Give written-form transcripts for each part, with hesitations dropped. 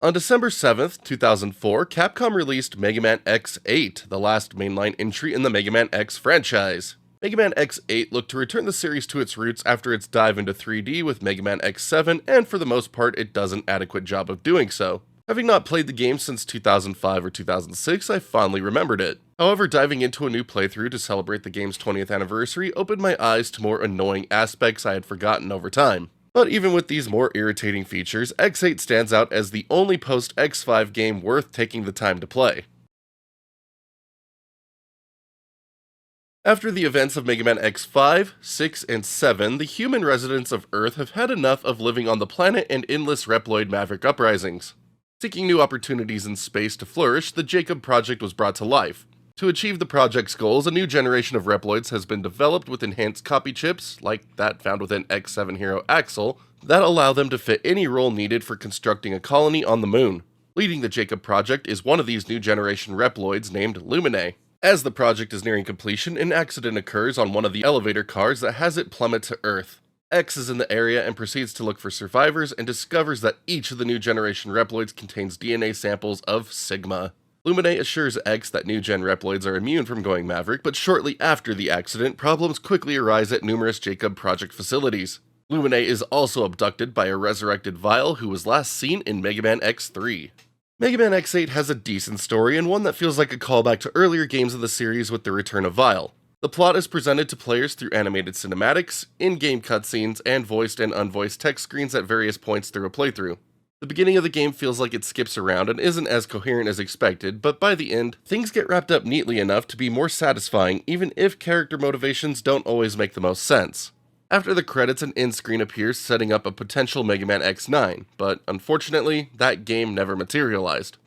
On December 7th, 2004, Capcom released Mega Man X8, the last mainline entry in the Mega Man X franchise. Mega Man X8 looked to return the series to its roots after its dive into 3D with Mega Man X7, and for the most part, it does an adequate job of doing so. Having not played the game since 2005 or 2006, I fondly remembered it. However, diving into a new playthrough to celebrate the game's 20th anniversary opened my eyes to more annoying aspects I had forgotten over time. But even with these more irritating features, X8 stands out as the only post-X5 game worth taking the time to play. After the events of Mega Man X5, 6, and 7, the human residents of Earth have had enough of living on the planet and endless Reploid Maverick uprisings. Seeking new opportunities in space to flourish, the Jacob Project was brought to life. To achieve the project's goals, a new generation of Reploids has been developed with enhanced copy chips, like that found within X7 hero Axel, that allow them to fit any role needed for constructing a colony on the moon. Leading the Jacob Project is one of these new generation Reploids named Lumine. As the project is nearing completion, an accident occurs on one of the elevator cars that has it plummet to Earth. X is in the area and proceeds to look for survivors and discovers that each of the new generation Reploids contains DNA samples of Sigma. Lumine assures X that new-gen Reploids are immune from going Maverick, but shortly after the accident, problems quickly arise at numerous Jacob Project facilities. Lumine is also abducted by a resurrected Vile who was last seen in Mega Man X3. Mega Man X8 has a decent story and one that feels like a callback to earlier games of the series with the return of Vile. The plot is presented to players through animated cinematics, in-game cutscenes, and voiced and unvoiced text screens at various points through a playthrough. The beginning of the game feels like it skips around and isn't as coherent as expected, but by the end, things get wrapped up neatly enough to be more satisfying even if character motivations don't always make the most sense. After the credits, an end screen appears setting up a potential Mega Man X9, but unfortunately, that game never materialized.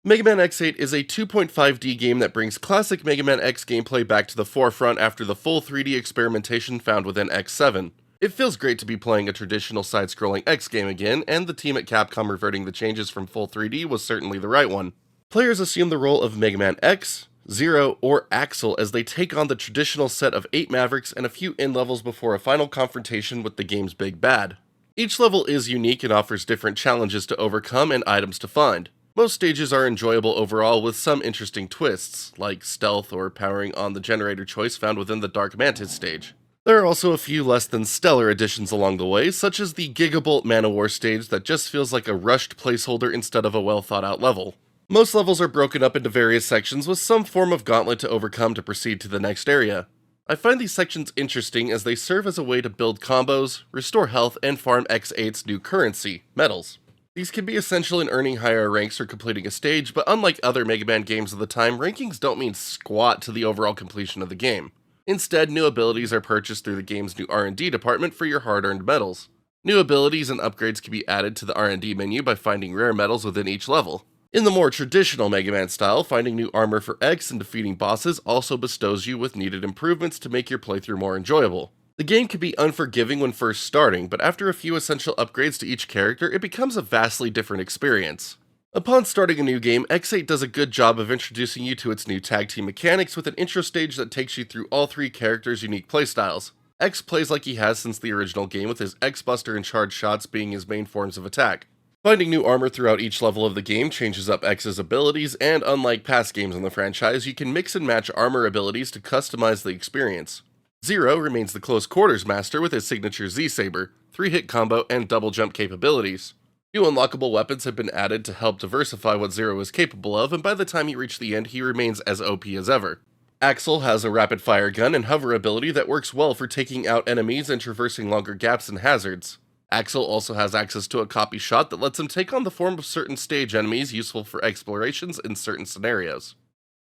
Mega Man X8 is a 2.5D game that brings classic Mega Man X gameplay back to the forefront after the full 3D experimentation found within X7. It feels great to be playing a traditional side-scrolling X game again, and the team at Capcom reverting the changes from full 3D was certainly the right one. Players assume the role of Mega Man X, Zero, or Axel as they take on the traditional set of 8 Mavericks and a few end levels before a final confrontation with the game's big bad. Each level is unique and offers different challenges to overcome and items to find. Most stages are enjoyable overall with some interesting twists, like stealth or powering on the generator choice found within the Dark Mantis stage. There are also a few less than stellar additions along the way, such as the Gigabolt Manowar stage that just feels like a rushed placeholder instead of a well thought out level. Most levels are broken up into various sections with some form of gauntlet to overcome to proceed to the next area. I find these sections interesting as they serve as a way to build combos, restore health, and farm X8's new currency, medals. These can be essential in earning higher ranks or completing a stage, but unlike other Mega Man games of the time, rankings don't mean squat to the overall completion of the game. Instead, new abilities are purchased through the game's new R&D department for your hard-earned medals. New abilities and upgrades can be added to the R&D menu by finding rare medals within each level. In the more traditional Mega Man style, finding new armor for X and defeating bosses also bestows you with needed improvements to make your playthrough more enjoyable. The game can be unforgiving when first starting, but after a few essential upgrades to each character, it becomes a vastly different experience. Upon starting a new game, X8 does a good job of introducing you to its new tag team mechanics with an intro stage that takes you through all 3 characters' unique playstyles. X plays like he has since the original game, with his X-Buster and charge shots being his main forms of attack. Finding new armor throughout each level of the game changes up X's abilities, and unlike past games in the franchise, you can mix and match armor abilities to customize the experience. Zero remains the close quarters master with his signature Z-Saber, 3-hit combo, and double jump capabilities. New unlockable weapons have been added to help diversify what Zero is capable of, and by the time you reach the end, he remains as OP as ever. Axel has a rapid-fire gun and hover ability that works well for taking out enemies and traversing longer gaps and hazards. Axel also has access to a copy shot that lets him take on the form of certain stage enemies useful for explorations in certain scenarios.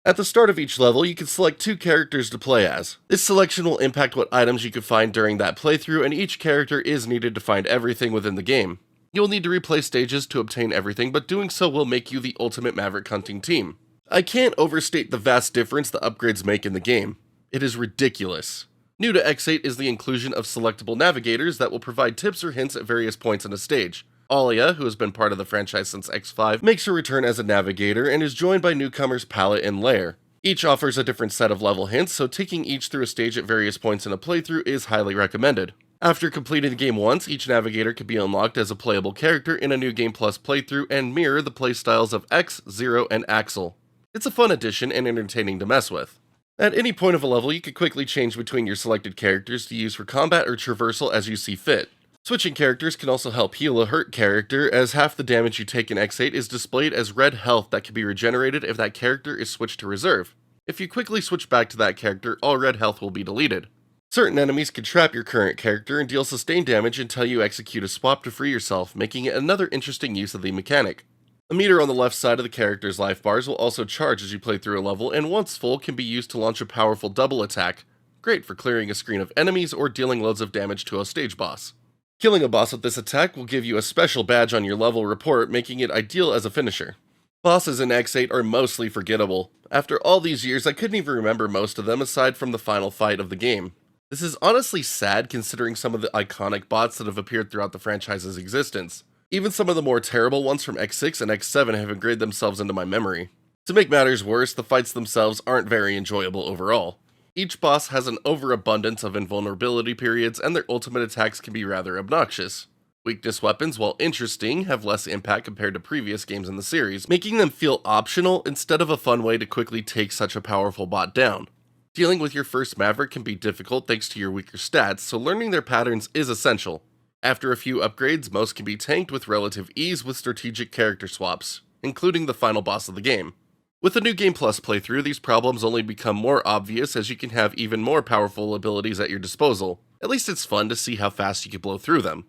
At the start of each level, you can select 2 characters to play as. This selection will impact what items you can find during that playthrough, and each character is needed to find everything within the game. You'll need to replay stages to obtain everything, but doing so will make you the ultimate Maverick hunting team. I can't overstate the vast difference the upgrades make in the game. It is ridiculous. New to X8 is the inclusion of selectable navigators that will provide tips or hints at various points in a stage. Alia, who has been part of the franchise since X5, makes her return as a navigator and is joined by newcomers Palette and Lair. Each offers a different set of level hints, so taking each through a stage at various points in a playthrough is highly recommended. After completing the game once, each navigator can be unlocked as a playable character in a New Game Plus playthrough and mirror the playstyles of X, Zero, and Axel. It's a fun addition and entertaining to mess with. At any point of a level, you can quickly change between your selected characters to use for combat or traversal as you see fit. Switching characters can also help heal a hurt character, as half the damage you take in X8 is displayed as red health that can be regenerated if that character is switched to reserve. If you quickly switch back to that character, all red health will be deleted. Certain enemies can trap your current character and deal sustained damage until you execute a swap to free yourself, making it another interesting use of the mechanic. The meter on the left side of the character's life bars will also charge as you play through a level, and once full can be used to launch a powerful double attack, great for clearing a screen of enemies or dealing loads of damage to a stage boss. Killing a boss with this attack will give you a special badge on your level report, making it ideal as a finisher. Bosses in X8 are mostly forgettable. After all these years, I couldn't even remember most of them aside from the final fight of the game. This is honestly sad considering some of the iconic bots that have appeared throughout the franchise's existence. Even some of the more terrible ones from X6 and X7 have engraved themselves into my memory. To make matters worse, the fights themselves aren't very enjoyable overall. Each boss has an overabundance of invulnerability periods, and their ultimate attacks can be rather obnoxious. Weakness weapons, while interesting, have less impact compared to previous games in the series, making them feel optional instead of a fun way to quickly take such a powerful bot down. Dealing with your first Maverick can be difficult thanks to your weaker stats, so learning their patterns is essential. After a few upgrades, most can be tanked with relative ease with strategic character swaps, including the final boss of the game. With the New Game Plus playthrough, these problems only become more obvious as you can have even more powerful abilities at your disposal. At least it's fun to see how fast you can blow through them.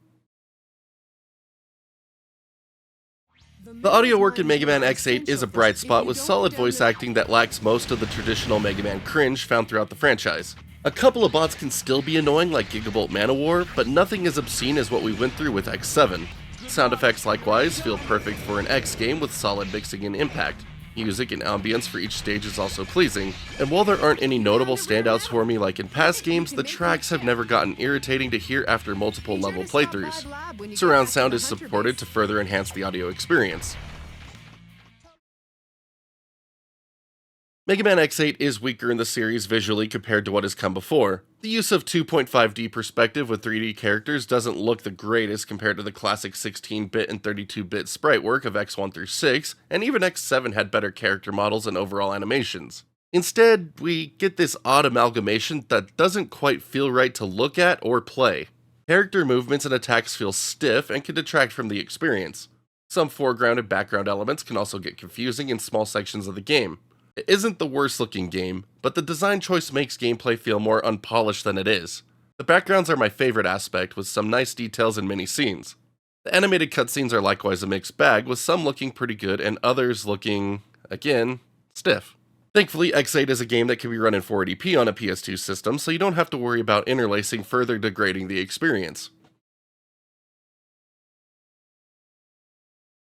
The audio work in Mega Man X8 is a bright spot with solid voice acting that lacks most of the traditional Mega Man cringe found throughout the franchise. A couple of bots can still be annoying like Gigabolt Manowar, but nothing as obscene as what we went through with X7. Sound effects likewise feel perfect for an X game with solid mixing and impact. Music and ambience for each stage is also pleasing, and while there aren't any notable standouts for me like in past games, the tracks have never gotten irritating to hear after multiple level playthroughs. Surround sound is supported to further enhance the audio experience. Mega Man X8 is weaker in the series visually compared to what has come before. The use of 2.5D perspective with 3D characters doesn't look the greatest compared to the classic 16-bit and 32-bit sprite work of X1 through 6, and even X7 had better character models and overall animations. Instead, we get this odd amalgamation that doesn't quite feel right to look at or play. Character movements and attacks feel stiff and can detract from the experience. Some foreground and background elements can also get confusing in small sections of the game. It isn't the worst looking game, but the design choice makes gameplay feel more unpolished than it is. The backgrounds are my favorite aspect, with some nice details in many scenes. The animated cutscenes are likewise a mixed bag, with some looking pretty good and others looking, again, stiff. Thankfully, X8 is a game that can be run in 480p on a PS2 system, so you don't have to worry about interlacing further degrading the experience.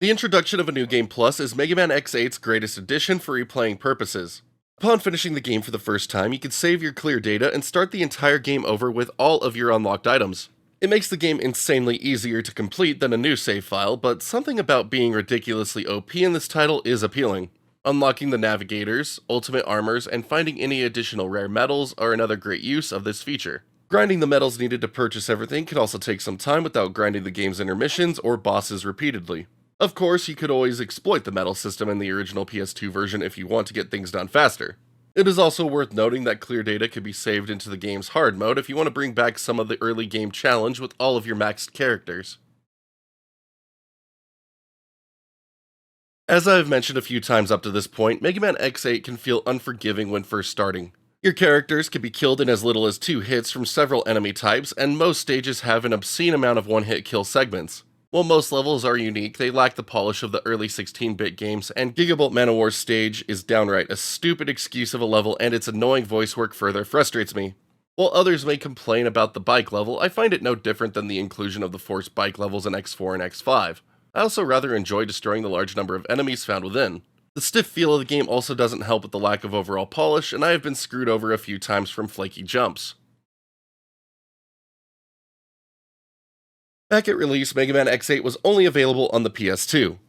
The introduction of a New Game Plus is Mega Man X8's greatest addition for replaying purposes. Upon finishing the game for the first time, you can save your clear data and start the entire game over with all of your unlocked items. It makes the game insanely easier to complete than a new save file, but something about being ridiculously OP in this title is appealing. Unlocking the navigators, ultimate armors, and finding any additional rare metals are another great use of this feature. Grinding the metals needed to purchase everything can also take some time without grinding the game's intermissions or bosses repeatedly. Of course, you could always exploit the medal system in the original PS2 version if you want to get things done faster. It is also worth noting that clear data can be saved into the game's hard mode if you want to bring back some of the early game challenge with all of your maxed characters. As I have mentioned a few times up to this point, Mega Man X8 can feel unforgiving when first starting. Your characters can be killed in as little as 2 hits from several enemy types, and most stages have an obscene amount of one-hit kill segments. While most levels are unique, they lack the polish of the early 16-bit games, and Gigabolt Manowar's stage is downright a stupid excuse of a level, and its annoying voice work further frustrates me. While others may complain about the bike level, I find it no different than the inclusion of the forced bike levels in X4 and X5. I also rather enjoy destroying the large number of enemies found within. The stiff feel of the game also doesn't help with the lack of overall polish, and I have been screwed over a few times from flaky jumps. Back at release, Mega Man X8 was only available on the PS2.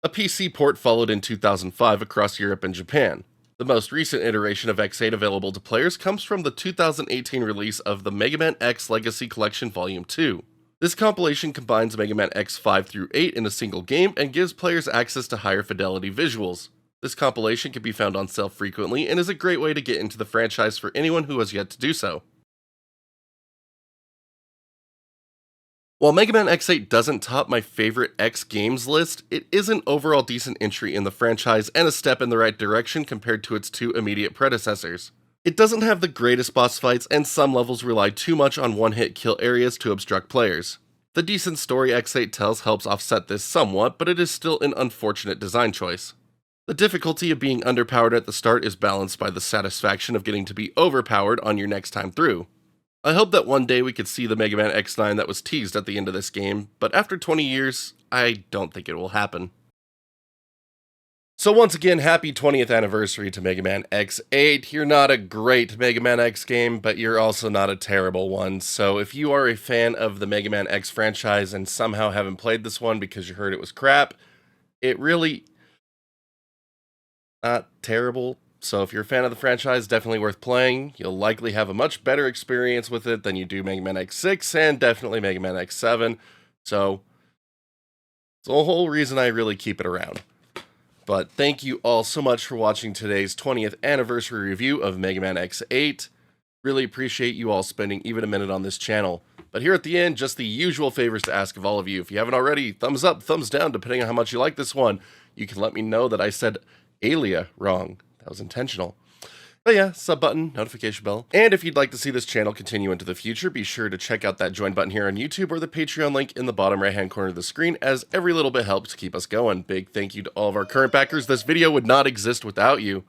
A PC port followed in 2005 across Europe and Japan. The most recent iteration of X8 available to players comes from the 2018 release of the Mega Man X Legacy Collection Volume 2. This compilation combines Mega Man X 5 through 8 in a single game and gives players access to higher fidelity visuals. This compilation can be found on sale frequently and is a great way to get into the franchise for anyone who has yet to do so. While Mega Man X8 doesn't top my favorite X games list, it is an overall decent entry in the franchise and a step in the right direction compared to its two immediate predecessors. It doesn't have the greatest boss fights, and some levels rely too much on one-hit kill areas to obstruct players. The decent story X8 tells helps offset this somewhat, but it is still an unfortunate design choice. The difficulty of being underpowered at the start is balanced by the satisfaction of getting to be overpowered on your next time through. I hope that one day we could see the Mega Man X9 that was teased at the end of this game, but after 20 years, I don't think it will happen. So once again, happy 20th anniversary to Mega Man X8. You're not a great Mega Man X game, but you're also not a terrible one. So if you are a fan of the Mega Man X franchise and somehow haven't played this one because you heard it was crap, it really not terrible. So if you're a fan of the franchise, definitely worth playing. You'll likely have a much better experience with it than you do Mega Man X6 and definitely Mega Man X7. So it's the whole reason I really keep it around. But thank you all so much for watching today's 20th anniversary review of Mega Man X8. Really appreciate you all spending even a minute on this channel. But here at the end, just the usual favors to ask of all of you. If you haven't already, thumbs up, thumbs down, depending on how much you like this one. You can let me know that I said Alia wrong. That was intentional. But yeah, sub button, notification bell. And if you'd like to see this channel continue into the future, be sure to check out that join button here on YouTube or the Patreon link in the bottom right hand corner of the screen, as every little bit helps to keep us going. Big thank you to all of our current backers. This video would not exist without you.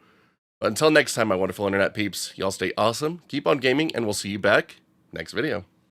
But until next time, my wonderful internet peeps, y'all stay awesome, keep on gaming, and we'll see you back next video.